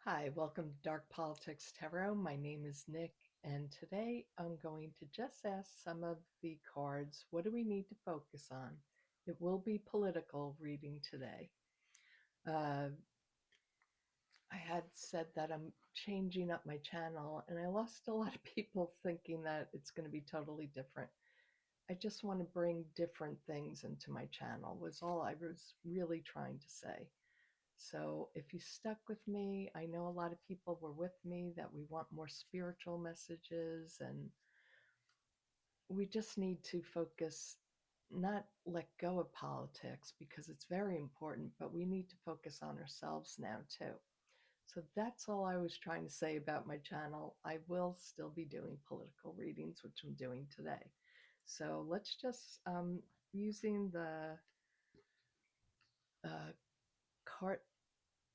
Hi, welcome to Dark Politics Tarot. My name is Nick, and today I'm going to just ask some of the cards, what do we need to focus on? It will be political reading today. I had said that I'm changing up my channel, and I lost a lot of people thinking that it's going to be totally different. I just want to bring different things into my channel, was all I was really trying to say. So if you stuck with me, I know a lot of people were with me that we want more spiritual messages, and we just need to focus, not let go of politics because it's very important, but we need to focus on ourselves now too. So that's all I was trying to say about my channel. I will still be doing political readings, which I'm doing today. So let's just, using the uh, carte,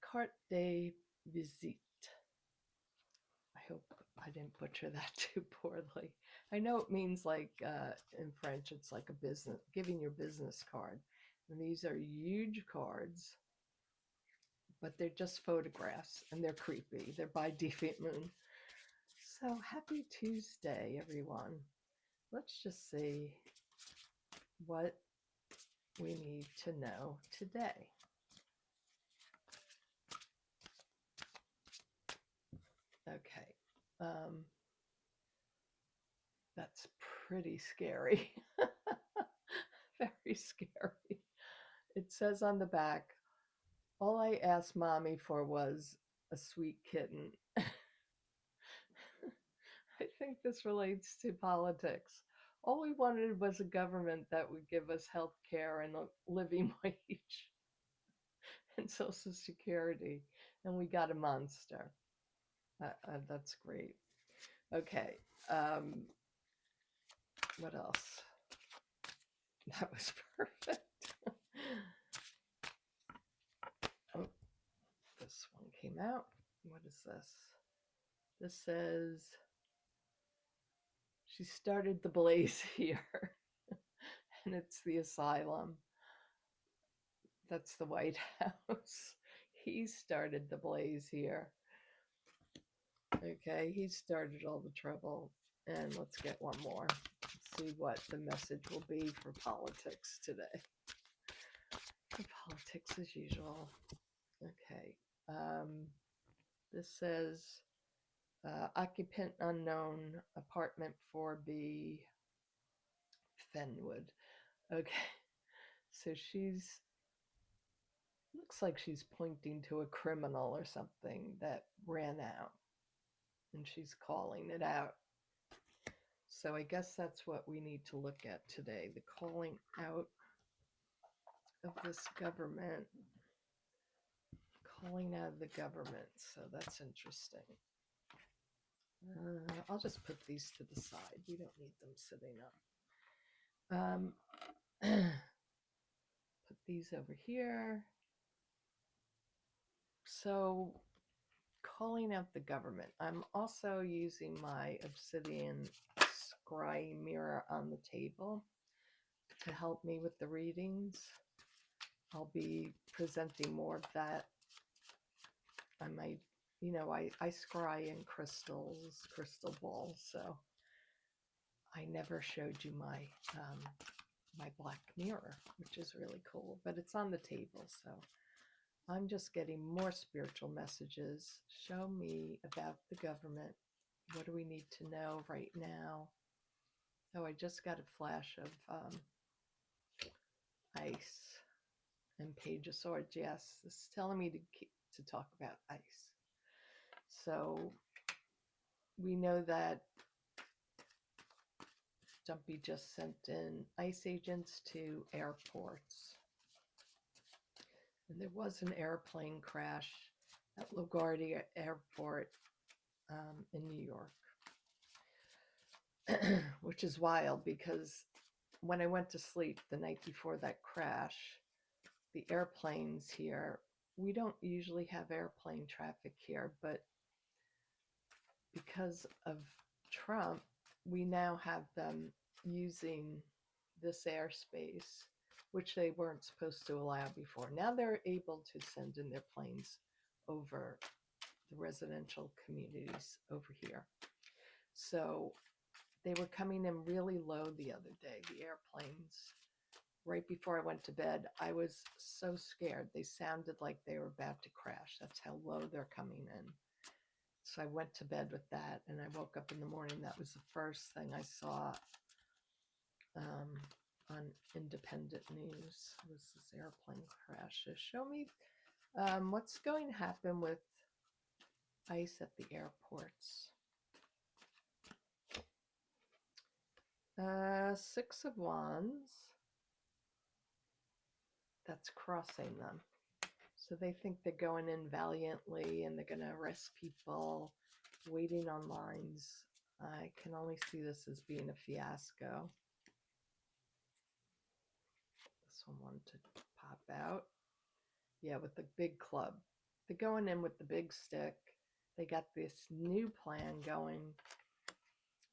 carte de visite. I hope I didn't butcher that too poorly. I know it means in French, it's like a business, giving your business card. And these are huge cards, but they're just photographs and they're creepy. They're by Deviant Moon. So happy Tuesday, everyone. Let's just see what we need to know today. Okay. That's pretty scary. Very scary. It says on the back, all I asked mommy for was a sweet kitten. I think this relates to politics. All we wanted was a government that would give us health care and a living wage and Social Security, and we got a monster. That's great. Okay, what else? That was perfect. Oh, this one came out. What is this? This says, she started the blaze here. And it's the asylum. That's the White House. He started the blaze here. Okay, he started all the trouble. And let's get one more. Let's see what the message will be for politics today. For politics as usual. Okay. This says occupant unknown, apartment 4B, Fenwood. Okay. So she's, looks like she's pointing to a criminal or something that ran out, and she's calling it out. So I guess that's what we need to look at today, the calling out of this government, calling out of the government. So that's interesting. I'll just put these to the side. We don't need them sitting up. Put these over here. So calling out the government. I'm also using my obsidian scry mirror on the table to help me with the readings. I'll be presenting more of that. I might, I scry in crystals, crystal balls, so I never showed you my my black mirror, which is really cool, but it's on the table, so I'm just getting more spiritual messages. Show me about the government. What do we need to know right now? Oh, I just got a flash of ice and Page of Swords. Yes, it's telling me to talk about ice. So we know that Dumpy just sent in ICE agents to airports. And there was an airplane crash at LaGuardia Airport in New York, which is wild because when I went to sleep the night before that crash, the airplanes here, we don't usually have airplane traffic here, but because of Trump, we now have them using this airspace, which they weren't supposed to allow before. Now they're able to send in their planes over the residential communities over here. So they were coming in really low the other day, the airplanes. Right before I went to bed, I was so scared. They sounded like they were about to crash. That's how low they're coming in. So I went to bed with that, and I woke up in the morning. That was the first thing I saw on independent news, was this airplane crash. So show me what's going to happen with ICE at the airports. Six of Wands. That's crossing them. So they think they're going in valiantly and they're going to arrest people waiting on lines. I can only see this as being a fiasco. This one wanted to pop out. Yeah, with the big club. They're going in with the big stick. They got this new plan going.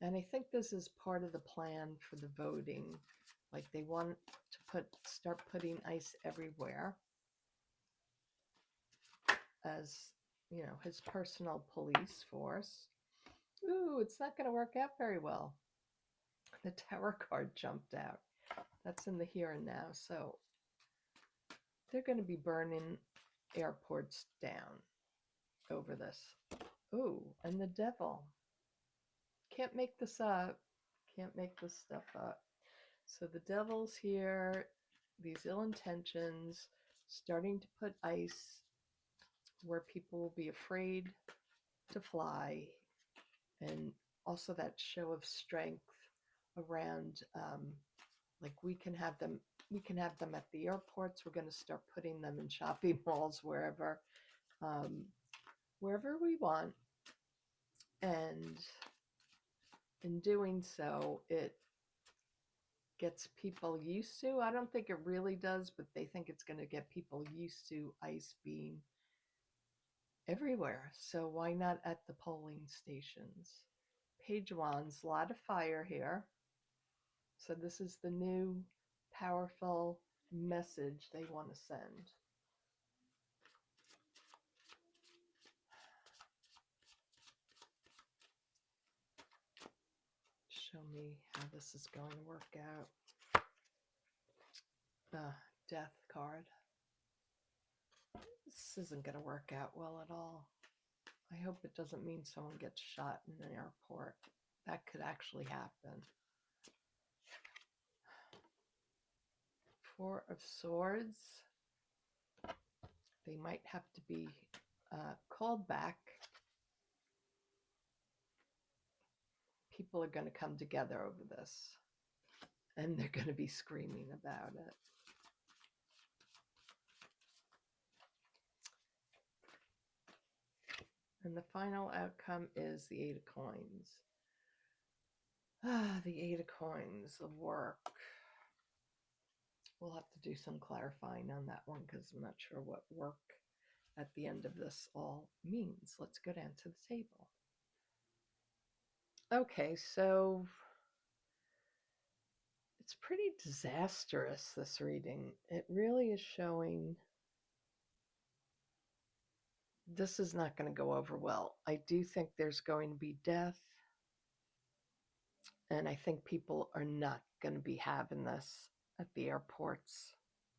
And I think this is part of the plan for the voting. Like they want to start putting ICE everywhere as, you know, his personal police force. Ooh, it's not going to work out very well. The Tower card jumped out. That's in the here and now. So they're going to be burning airports down over this. Ooh, and the Devil. Can't make this up. Can't make this stuff up. So the Devil's here. These ill intentions, starting to put ICE where people will be afraid to fly, and also that show of strength around like we can have them at the airports. We're going to start putting them in shopping malls, wherever we want, and in doing so it gets people used to. I don't think it really does, but they think it's going to get people used to ICE being everywhere. So why not at the polling stations? Page of Wands, a lot of fire here. So this is the new powerful message they want to send. Show me how this is going to work out. Death card. This isn't going to work out well at all. I hope it doesn't mean someone gets shot in an airport. That could actually happen. Four of Swords. They might have to be called back. People are going to come together over this, and they're going to be screaming about it. And the final outcome is the Eight of Coins. The Eight of Coins, the work. We'll have to do some clarifying on that one because I'm not sure what work at the end of this all means. Let's go down to the table. Okay, so it's pretty disastrous, this reading. It really is showing this is not going to go over well. I do think there's going to be death, and I think people are not going to be having this at the airports.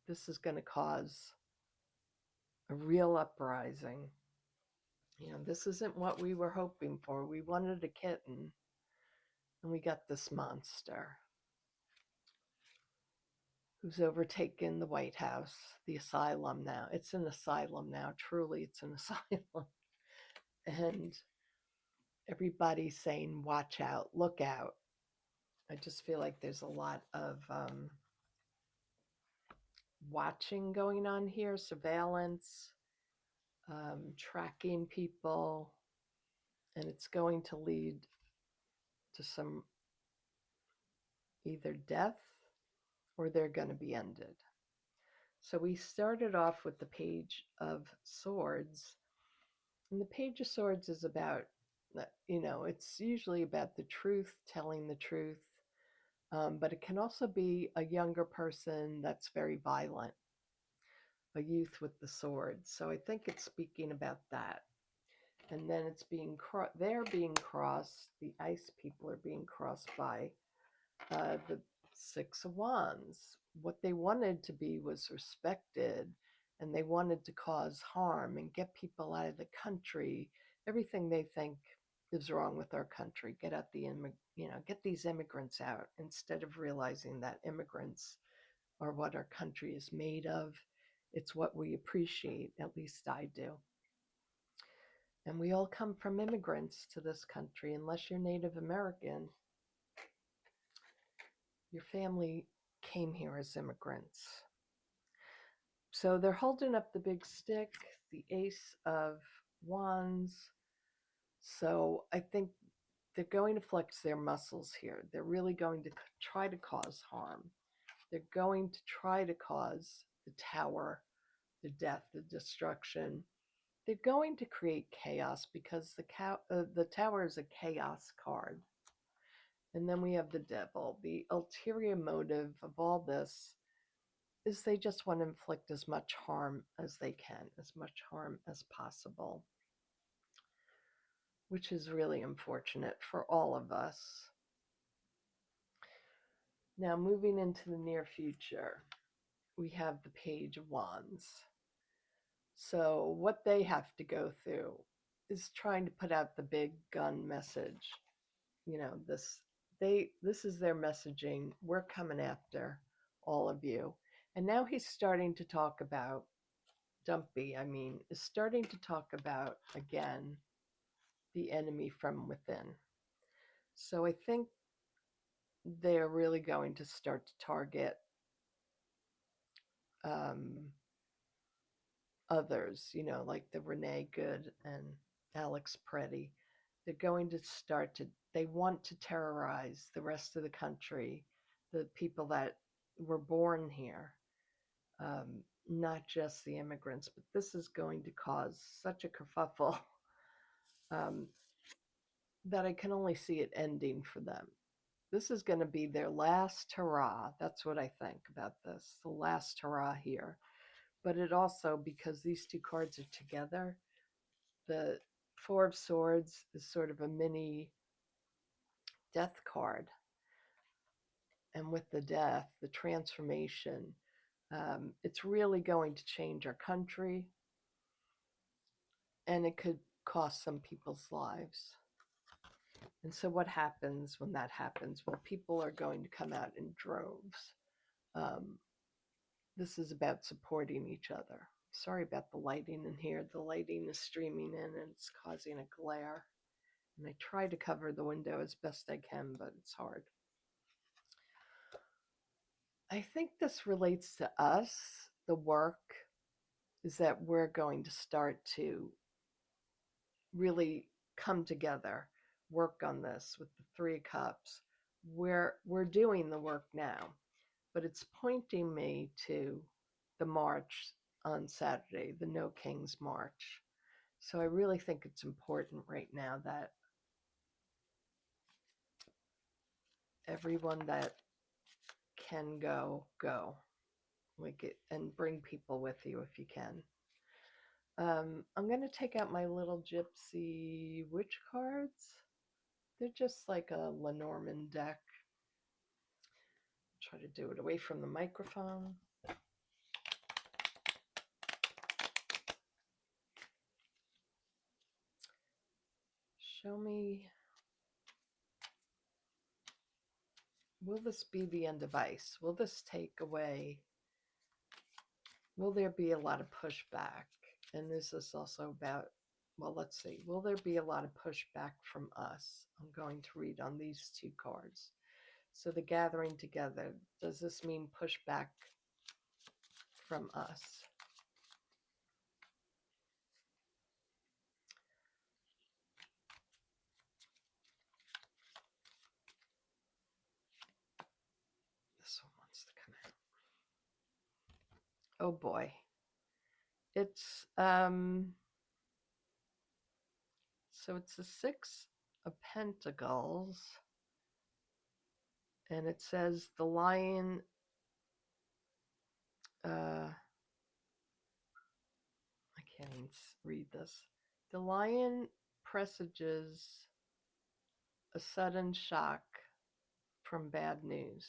This is going to cause a real uprising. You know, this isn't what we were hoping for. We wanted a kitten, and we got this monster who's overtaken the White House, the asylum now. It's an asylum now. Truly, it's an asylum. And everybody's saying, watch out, look out. I just feel like there's a lot of watching going on here, surveillance, tracking people, and it's going to lead to some either death or they're going to be ended. So we started off with the Page of Swords, and the Page of Swords is about, you know, it's usually about the truth, telling the truth, but it can also be a younger person that's very violent, a youth with the sword. So I think it's speaking about that. And then it's they're being crossed, the ice people are being crossed by the Six of Wands. What they wanted to be was respected, and they wanted to cause harm and get people out of the country. Everything they think is wrong with our country. Get these immigrants out, instead of realizing that immigrants are what our country is made of. It's what we appreciate, at least I do. And we all come from immigrants to this country. Unless you're Native American, your family came here as immigrants. So they're holding up the big stick, the Ace of Wands. So I think they're going to flex their muscles here. They're really going to try to cause harm. They're going to try to cause the tower, the death, the destruction. They're going to create chaos because the tower is a chaos card. And then we have the devil. The ulterior motive of all this is they just want to inflict as much harm as they can, as much harm as possible, which is really unfortunate for all of us. Now, moving into the near future, we have the Page of Wands. So what they have to go through is trying to put out the big gun message. This is their messaging. We're coming after all of you. And now he's starting to talk about is starting to talk about, again, the enemy from within. So I think they're really going to start to target others, like the Renee Good and Alex Preddy. They want to terrorize the rest of the country, the people that were born here, not just the immigrants. But this is going to cause such a kerfuffle that I can only see it ending for them. This is going to be their last hurrah. That's what I think about this, the last hurrah here. But it also, because these two cards are together, the Four of Swords is sort of a mini death card. And with the death, the transformation, it's really going to change our country. And it could cost some people's lives. And so what happens when that happens? Well, people are going to come out in droves. This is about supporting each other. Sorry about the lighting in here. The lighting is streaming in and it's causing a glare. And I try to cover the window as best I can, but it's hard. I think this relates to us. The work is that we're going to start to really come together, work on this with the Three of Cups. We're doing the work now, but it's pointing me to the march on Saturday, the No Kings March. So I really think it's important right now that everyone that can go, like it, and bring people with you if you can. I'm going to take out my little gypsy witch cards. They're just like a Lenormand deck. Try to do it away from the microphone. Show me. Will this be the end of ice? Will this take away? Will there be a lot of pushback? And this is also about, well, let's see. Will there be a lot of pushback from us? I'm going to read on these two cards. So the gathering together, does this mean pushback from us? This one wants to come out. Oh boy. It's so it's the Six of Pentacles, and it says the lion. I can't even read this. The lion presages a sudden shock from bad news.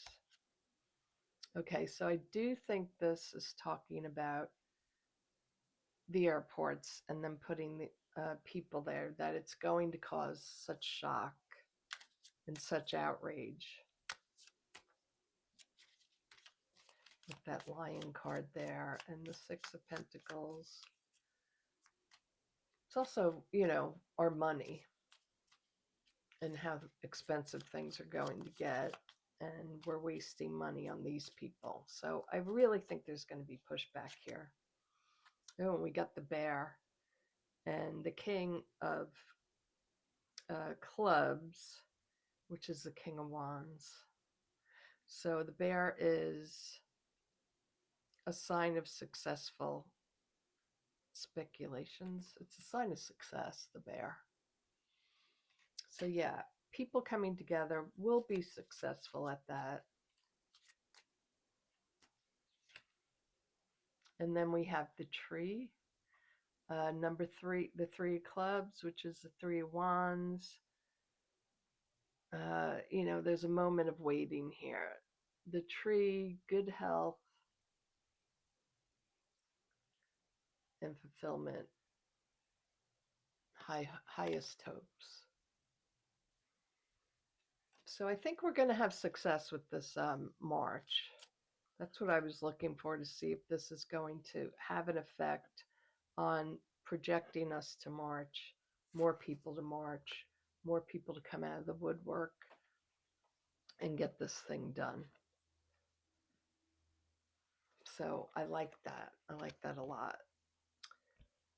Okay, so I do think this is talking about the airports and then putting the people there, that it's going to cause such shock and such outrage. With that lion card there and the Six of Pentacles. It's also, you know, our money and how expensive things are going to get. And we're wasting money on these people. So I really think there's going to be pushback here. Oh, and we got the bear and the king of clubs, which is the king of wands. So the bear is a sign of successful speculations. It's a sign of success, the bear. So yeah, people coming together will be successful at that. And then we have the tree. Number 3, the 3 of clubs, which is the 3 of wands. You know, there's a moment of waiting here. The tree, good health and fulfillment, highest hopes. So I think we're going to have success with this March. That's what I was looking for, to see if this is going to have an effect on projecting us to March, more people to March, more people to come out of the woodwork and get this thing done. So I like that. I like that a lot.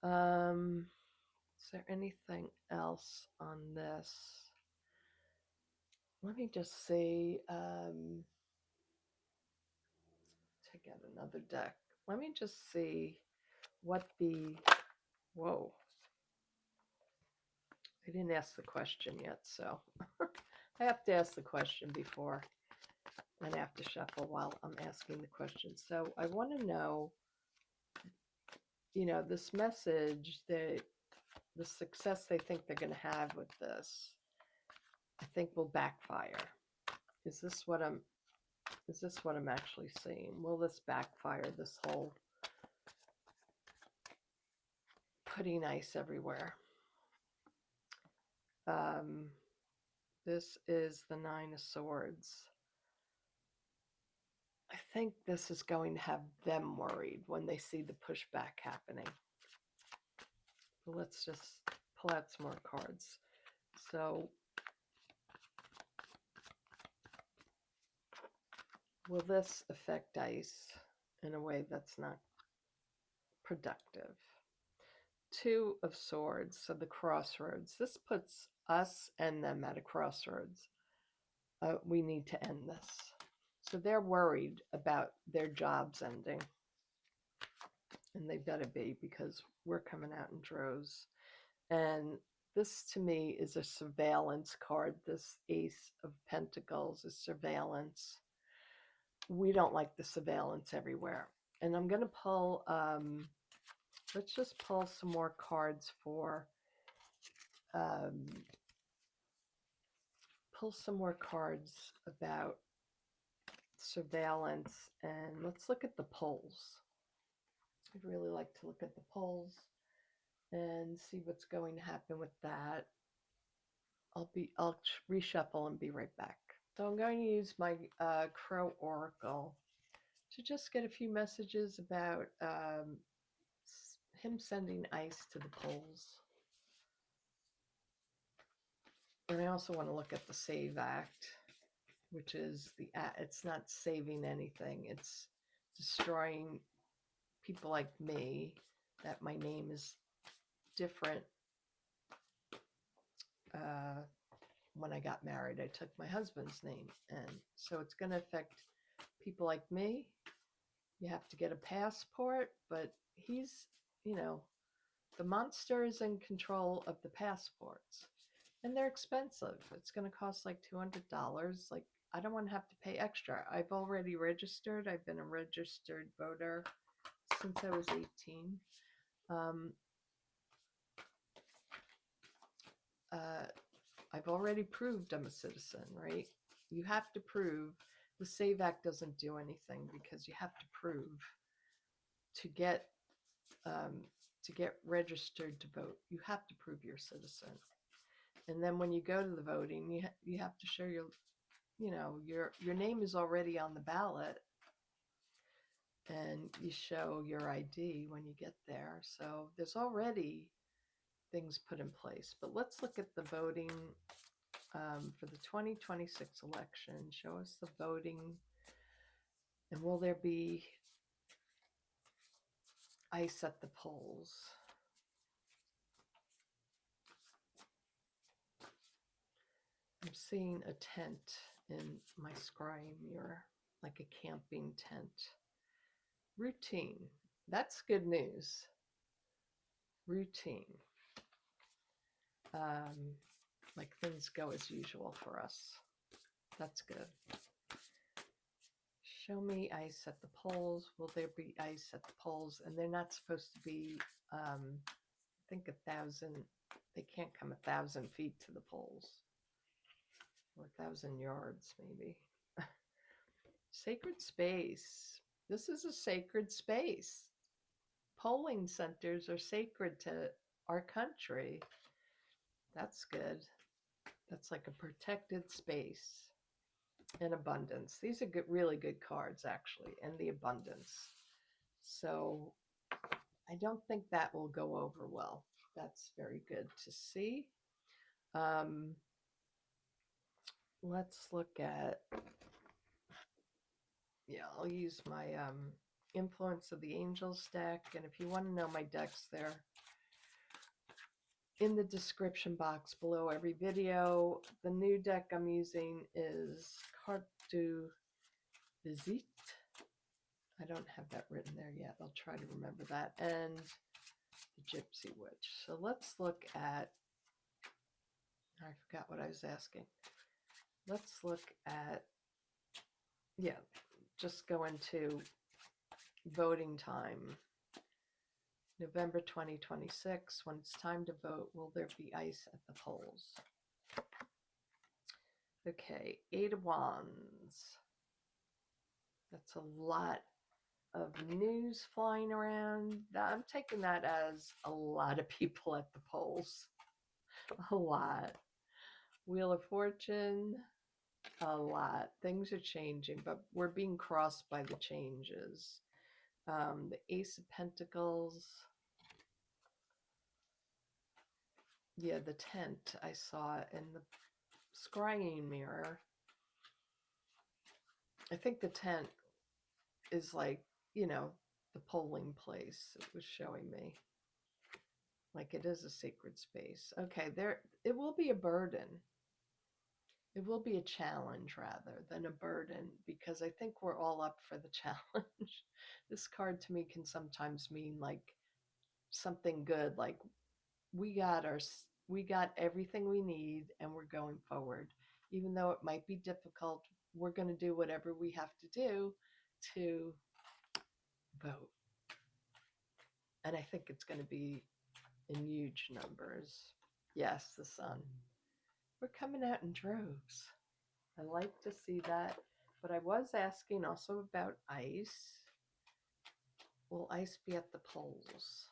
Is there anything else on this? Let me just see. Take out another deck. Let me just see what the, whoa. I didn't ask the question yet, so I have to ask the question before and I have to shuffle while I'm asking the question. So I want to know, you know, this message, that the success they think they're going to have with this, I think will backfire. Is this what I'm actually seeing? Will this backfire, this whole putting ice everywhere? This is the 9 of Swords. I think this is going to have them worried when they see the pushback happening. But let's just pull out some more cards. So, will this affect ice in a way that's not productive? 2 of Swords, so the crossroads. This puts us and them at a crossroads. We need to end this. So they're worried about their jobs ending. And they've got to be, because we're coming out in droves. And this to me is a surveillance card. This Ace of Pentacles is surveillance. We don't like the surveillance everywhere. And I'm going to pull, let's just pull some more cards for, pull some more cards about surveillance. And let's look at the polls. I'd really like to look at the polls and see what's going to happen with that. I'll reshuffle and be right back. So I'm going to use my Crow Oracle to just get a few messages about him sending ice to the poles. And I also want to look at the Save Act, which is it's not saving anything. It's destroying people like me, that my name is different. When I got married, I took my husband's name. And so it's going to affect people like me. You have to get a passport, but he's, you know, the monster is in control of the passports. And they're expensive. It's going to cost like $200. Like, I don't want to have to pay extra. I've already registered. I've been a registered voter since I was 18. I've already proved I'm a citizen, right? You have to prove. The Save Act doesn't do anything because you have to prove to get um, registered to vote. You have to prove you're a citizen. And then when you go to the voting, you have to show your name is already on the ballot, and you show your ID when you get there. So there's already things put in place. But let's look at the voting for the 2026 election. Show us the voting. And will there be ICE at the polls? I'm seeing a tent in my scrying mirror, like a camping tent. Routine. That's good news. Routine. Like things go as usual for us. That's good. Show me ICE at the polls. Will there be ICE at the polls? And they're not supposed to be, I think 1,000. They can't come 1,000 feet to the polls. Or 1,000 yards, maybe. Sacred space. This is a sacred space. Polling centers are sacred to our country. That's good. That's like a protected space. And abundance. These are good, really good cards, actually, and the abundance. So I don't think that will go over well. That's very good to see. Let's look at, I'll use my Influence of the Angels deck. And if you want to know my decks, they're in the description box below every video. The new deck I'm using is Carte du Visite. I don't have that written there yet. I'll try to remember that. And the Gypsy Witch. So let's look at, I forgot what I was asking. Let's look at, just go into voting time. November 2026, when it's time to vote, will there be ICE at the polls? Okay, 8 of Wands. That's a lot of news flying around. I'm taking that as a lot of people at the polls. A lot. Wheel of Fortune, a lot. Things are changing, but we're being crossed by the changes. The Ace of Pentacles. Yeah, the tent I saw in the scrying mirror. I think the tent is like, the polling place. It was showing me. Like it is a sacred space. Okay, it will be a burden. It will be a challenge rather than a burden, because I think we're all up for the challenge. This card to me can sometimes mean like something good, like we got everything we need and we're going forward. Even though it might be difficult, we're going to do whatever we have to do to vote. And I think it's going to be in huge numbers. Yes, the sun. We're coming out in droves. I like to see that. But I was asking also about ICE. Will ICE be at the polls?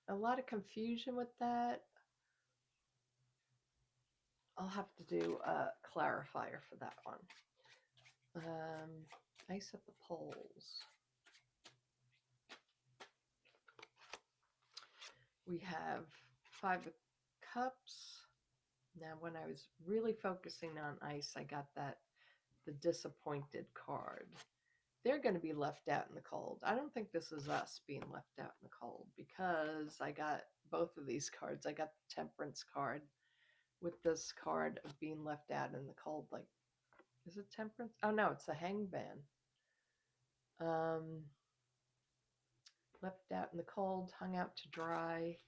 A lot of confusion with that. I'll have to do a clarifier for that one. ICE at the polls. We have 5 of Cups. Now, when I was really focusing on ICE, I got the disappointed card. They're going to be left out in the cold. I don't think this is us being left out in the cold, because I got both of these cards. I got the Temperance card with this card of being left out in the cold. Like, is it Temperance? Oh, no, it's a Hangman. Left out in the cold, hung out to dry.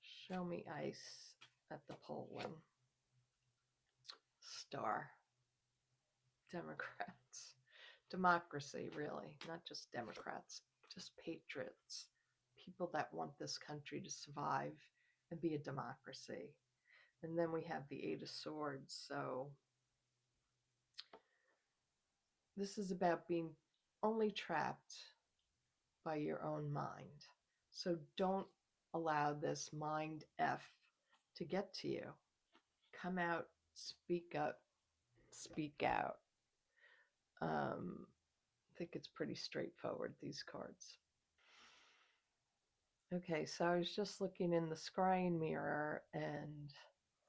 Show me ICE at the polling. Star. Democrats. Democracy, really. Not just Democrats. Just patriots. people that want this country to survive and be a democracy. And then we have the Eight of Swords. So this is about being only trapped by your own mind. So don't allow this mind F to get to you. Come out, speak up, speak out. I think it's pretty straightforward, these cards. Okay, so I was just looking in the scrying mirror, and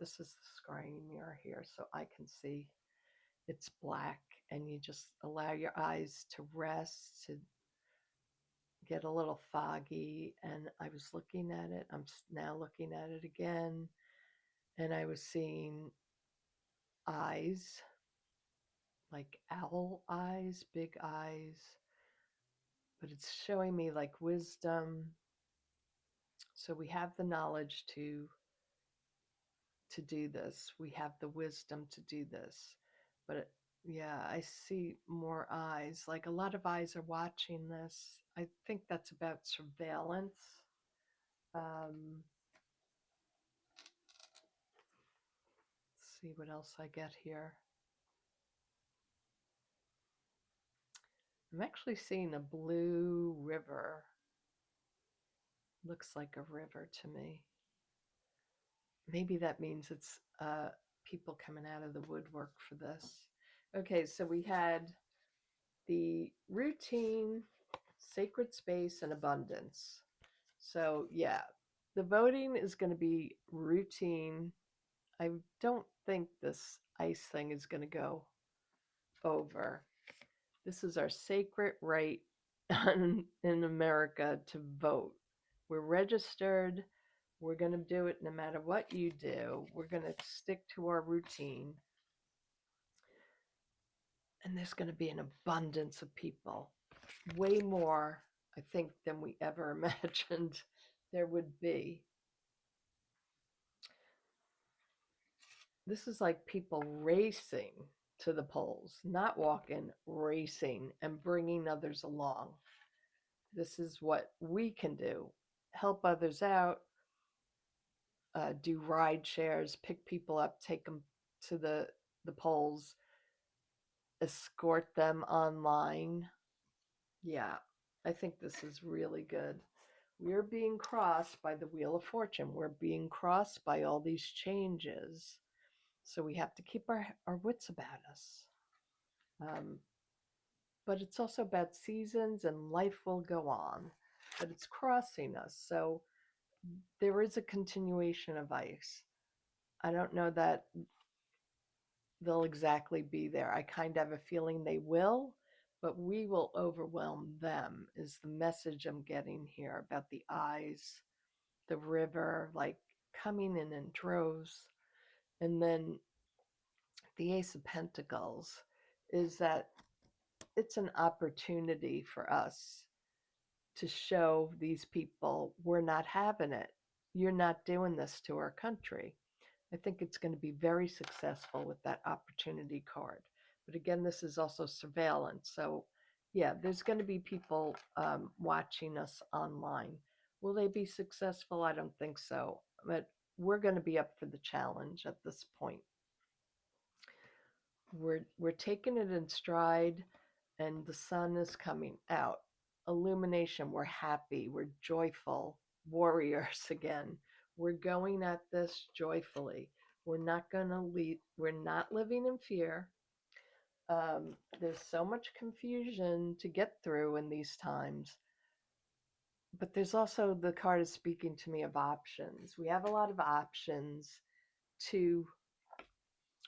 this is the scrying mirror here, so I can see it's black, and you just allow your eyes to rest, to get a little foggy. And I was looking at it, I'm now looking at it again, and I was seeing eyes, like owl eyes, big eyes, but it's showing me like wisdom. So we have the knowledge to do this. We have the wisdom to do this. But yeah, I see more eyes. Like a lot of eyes are watching this. I think that's about surveillance. Let's see what else I get here. I'm actually seeing a blue river. Looks like a river to me. Maybe that means it's people coming out of the woodwork for this. Okay, so we had the routine, sacred space, and abundance. So yeah, the voting is going to be routine. I don't think this ICE thing is going to go over. This is our sacred right in America to vote. We're registered. We're going to do it no matter what you do. We're going to stick to our routine. And there's going to be an abundance of people, way more, I think, than we ever imagined there would be. This is like people racing to the polls, not walking, racing and bringing others along. This is what we can do. Help others out, do ride shares, pick people up, take them to the polls, escort them online. Yeah, I think this is really good. We're being crossed by the Wheel of Fortune. We're being crossed by all these changes. So we have to keep our wits about us. But it's also about seasons, and life will go on. But it's crossing us. So there is a continuation of ice. I don't know that they'll exactly be there. I kind of have a feeling they will, but we will overwhelm them, is the message I'm getting here about the eyes, the river, like coming in droves. And then the Ace of Pentacles is that it's an opportunity for us to show these people we're not having it. You're not doing this to our country. I think it's going to be very successful with that opportunity card. But again, this is also surveillance. So yeah, there's going to be people watching us online. Will they be successful? I don't think so. But we're going to be up for the challenge at this point. We're taking it in stride, and the sun is coming out. Illumination, we're happy, we're joyful warriors again. We're going at this joyfully. We're not going to lead, we're not living in fear. There's so much confusion to get through in these times. But there's also, the card is speaking to me of options. We have a lot of options to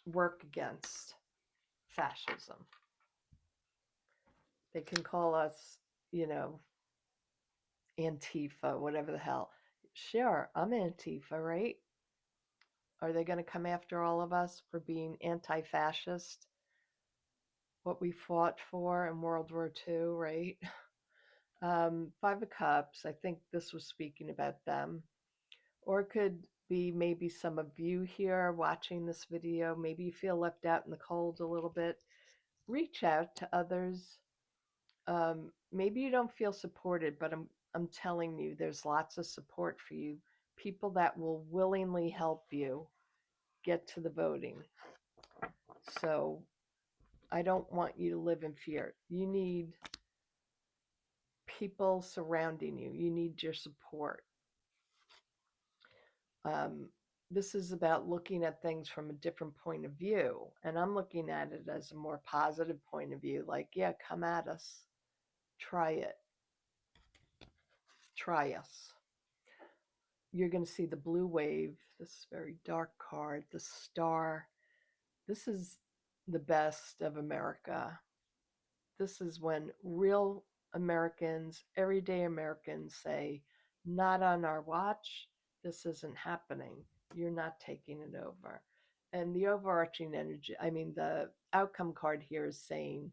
work against fascism. They can call us, you know, Antifa, whatever the hell. Sure, I'm Antifa, right? Are they going to come after all of us for being anti-fascist? What we fought for in World War II, right? Five of Cups, I think this was speaking about them. Or it could be maybe some of you here watching this video. Maybe you feel left out in the cold a little bit. Reach out to others. Maybe you don't feel supported, but I'm telling you, there's lots of support for you. People that will willingly help you get to the voting. So I don't want you to live in fear. You need people surrounding you. You need your support. Um, this is about looking at things from a different point of view. And I'm looking at it as a more positive point of view. Like, yeah, come at us. Try it. Try us. You're going to see the blue wave, this very dark card, the star. This is the best of America. This is when real Americans, everyday Americans say, not on our watch, this isn't happening. You're not taking it over. And the overarching energy, I mean, the outcome card here is saying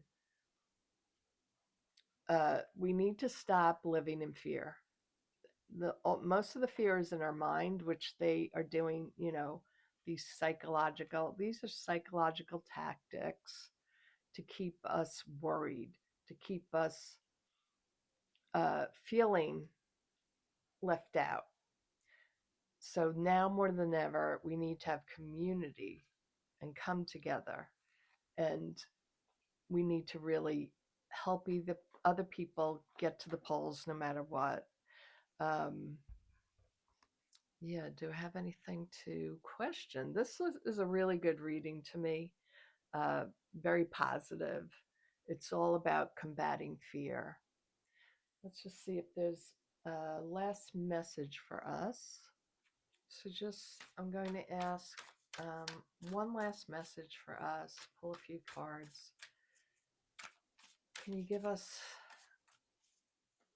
we need to stop living in fear. Most of the fear is in our mind, which they are doing, these are psychological tactics to keep us worried, to keep us feeling left out. So now more than ever, we need to have community and come together. And we need to really help the other people get to the polls no matter what. Yeah, do I have anything to question? This is a really good reading to me. Uh, Very positive. It's all about combating fear. Let's just see if there's a last message for us. So I'm going to ask one last message for us. Pull a few cards. Can you give us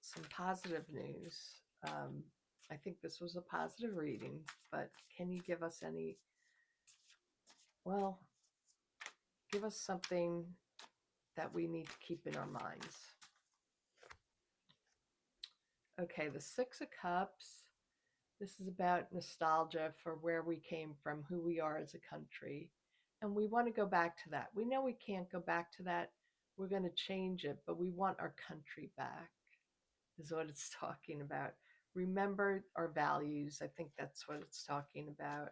some positive news? I think this was a positive reading, but can you give us give us something that we need to keep in our minds? Okay, the Six of Cups. This is about nostalgia for where we came from, who we are as a country. And we want to go back to that. We know we can't go back to that. We're going to change it, but we want our country back, is what it's talking about. Remember our values. I think that's what it's talking about.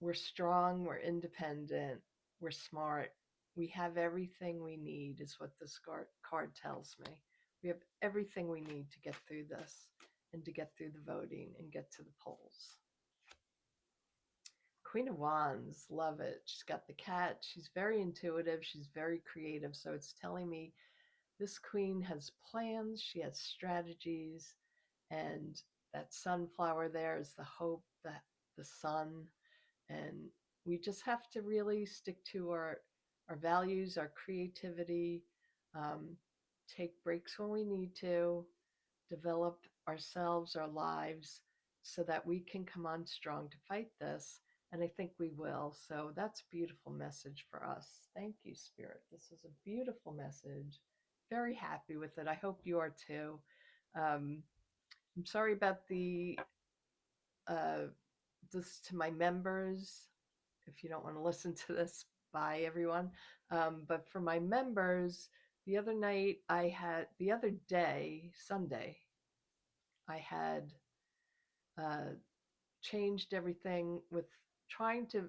We're strong, we're independent, we're smart. We have everything we need, is what this card tells me. We have everything we need to get through this and to get through the voting and get to the polls. Queen of Wands, love it. She's got the cat. She's very intuitive. She's very creative. So it's telling me this queen has plans. She has strategies. And that sunflower there is the hope, the sun. And we just have to really stick to our values, our creativity, take breaks when we need to, develop ourselves, our lives, so that we can come on strong to fight this. And I think we will. So that's a beautiful message for us. Thank you, Spirit. This is a beautiful message. Very happy with it. I hope you are too. I'm sorry about uh, this to my members. If you don't want to listen to this, bye everyone. But for my members, the other day, Sunday, I had changed everything with trying to,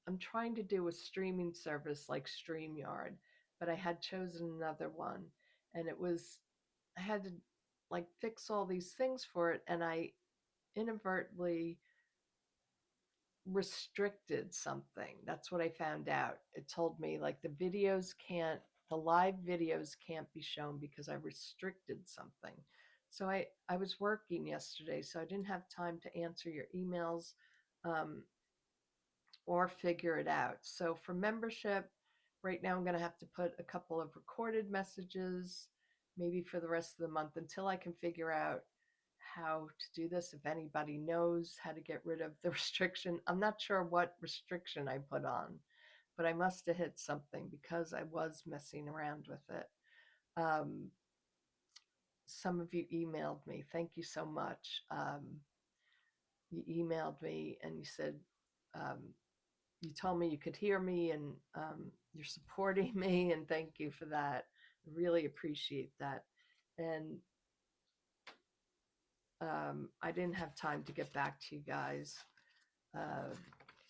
I'm trying to do a streaming service like StreamYard, but I had chosen another one, and I had to like fix all these things for it, and I inadvertently restricted something. That's what I found out. It told me like the live videos can't be shown because I restricted something. So I was working yesterday, so I didn't have time to answer your emails um, or figure it out. So for membership, right now I'm going to have to put a couple of recorded messages, maybe for the rest of the month until I can figure out how to do this. If anybody knows how to get rid of the restriction, I'm not sure what restriction I put on, but I must have hit something because I was messing around with it. Some of you emailed me. Thank you so much. You emailed me and you said, you told me you could hear me, and you're supporting me, and thank you for that. I really appreciate that. And I didn't have time to get back to you guys. Uh,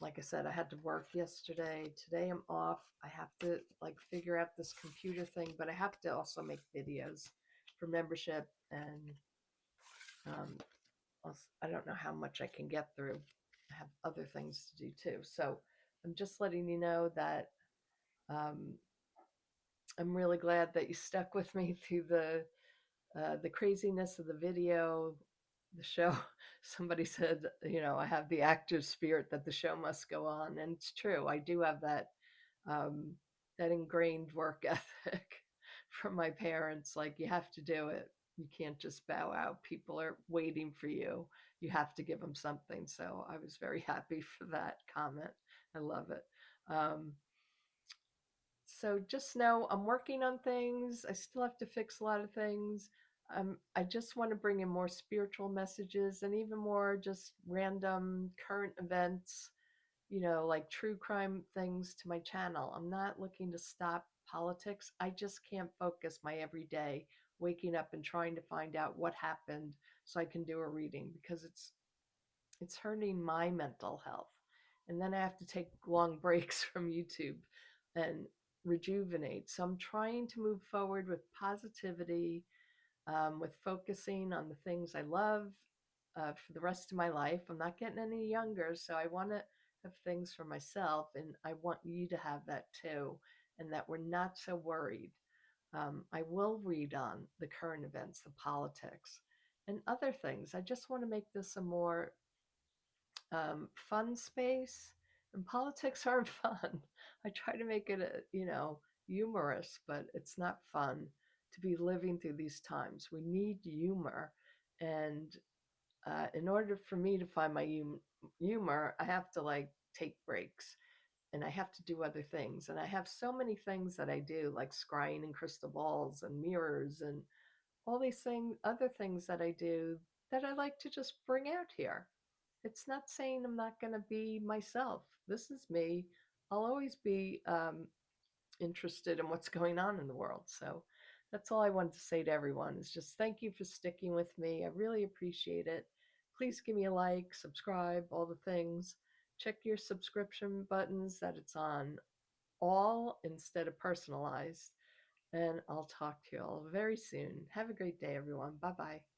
like I said, I had to work yesterday. Today I'm off. I have to like figure out this computer thing, but I have to also make videos for membership, and um, I don't know how much I can get through. I have other things to do too. So I'm just letting you know that um, I'm really glad that you stuck with me through the craziness of the video, the show. Somebody said, I have the actor's spirit that the show must go on, and it's true. I do have um, that ingrained work ethic from my parents. Like you have to do it. You can't just bow out. People are waiting for you. You have to give them something. So I was very happy for that comment. I love it. Um, so just know I'm working on things. I still have to fix a lot of things. I just want to bring in more spiritual messages and even more just random current events, like true crime things to my channel. I'm not looking to stop politics. I just can't focus my everyday waking up and trying to find out what happened so I can do a reading because it's hurting my mental health. And then I have to take long breaks from YouTube and rejuvenate. So I'm trying to move forward with positivity, with focusing on the things I love for the rest of my life. I'm not getting any younger, so I want to have things for myself, and I want you to have that too, and that we're not so worried. I will read on the current events, the politics, and other things. I just want to make this a more fun space, and politics aren't fun. I try to make it, humorous, but it's not fun to be living through these times. We need humor, and in order for me to find my humor, I have to like take breaks. And I have to do other things. And I have so many things that I do, like scrying and crystal balls and mirrors and all these things, other things that I do that I like to just bring out here. It's not saying I'm not going to be myself. This is me. I'll always be interested in what's going on in the world. So that's all I wanted to say to everyone is just thank you for sticking with me. I really appreciate it. Please give me a like, subscribe, all the things. Check your subscription buttons that it's on all instead of personalized. And I'll talk to you all very soon. Have a great day, everyone. Bye bye.